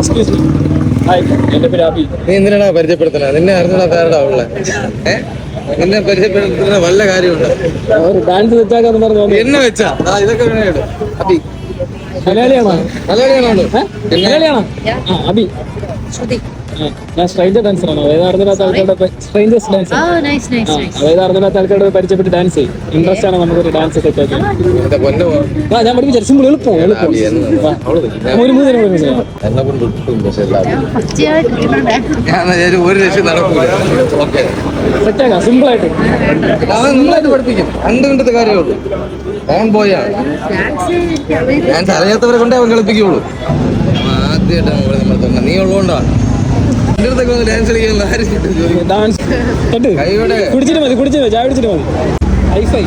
Excuse me. Hi, എൻ്റെ പേര് അബി. നീ എന്തിനാ പരിചയപ്പെടുത്തണ? നിന്നെ അറിഞ്ഞാടാ ഉള്ള നിന്നെ പരിചയപ്പെടുത്തുന്ന വല്ല കാര്യമുണ്ട്? ഒരു ഡാൻസ് വെച്ചാക്കാന്ന് പറഞ്ഞു. എന്നെ വെച്ചാ ഇതൊക്കെ അബി മലയാളിയാണോ? മലയാളിയാണോ? മലയാളിയാണോ? അബി. ഞാൻ സ്ട്രേഞ്ചർ ഡാൻസറാണ്. വേദാർത്ഥനാഥ് ആൾക്കാരുടെ സ്ട്രേഞ്ചേഴ്സ് ഡാൻസ്. വേദാർത്ഥനാഥ് ആൾക്കാരുടെ പരിചയപ്പെട്ട് ഡാൻസ് ചെയ്യും. ഇൻട്രസ്റ്റ് ആണ് നമുക്കൊരു ഡാൻസ് സെറ്റ് ആക്കി. ഞാൻ പഠിപ്പിച്ച സിമ്പിൾ എളുപ്പം ഒരു 3 ദിനം ഒരു ലക്ഷം നടക്കൂല. സെറ്റാക്കാം സിമ്പിളായിട്ട്. നന്നായിട്ട് പഠിപ്പിക്കും. 2 മിനിറ്റത്തെ കാര്യമേ ഉള്ളൂ. ഓൺ ബോയാണ്. ഡാൻസ് അറിയാത്തവരെ കൊണ്ടേ അവൻ കളിപ്പിക്കുള്ളൂ. ആദ്യമായിട്ടാണ് നീ ഉള്ളതുകൊണ്ടാ എന്റെ അടുത്തൊക്കെ വന്ന് ഡാൻസ് കളിക്കാനുള്ള ആരും ഡാൻസ് കുടിച്ചിട്ട് മതി, ചായ കുടിച്ചിട്ട് മതി. ഹൈഫൈ.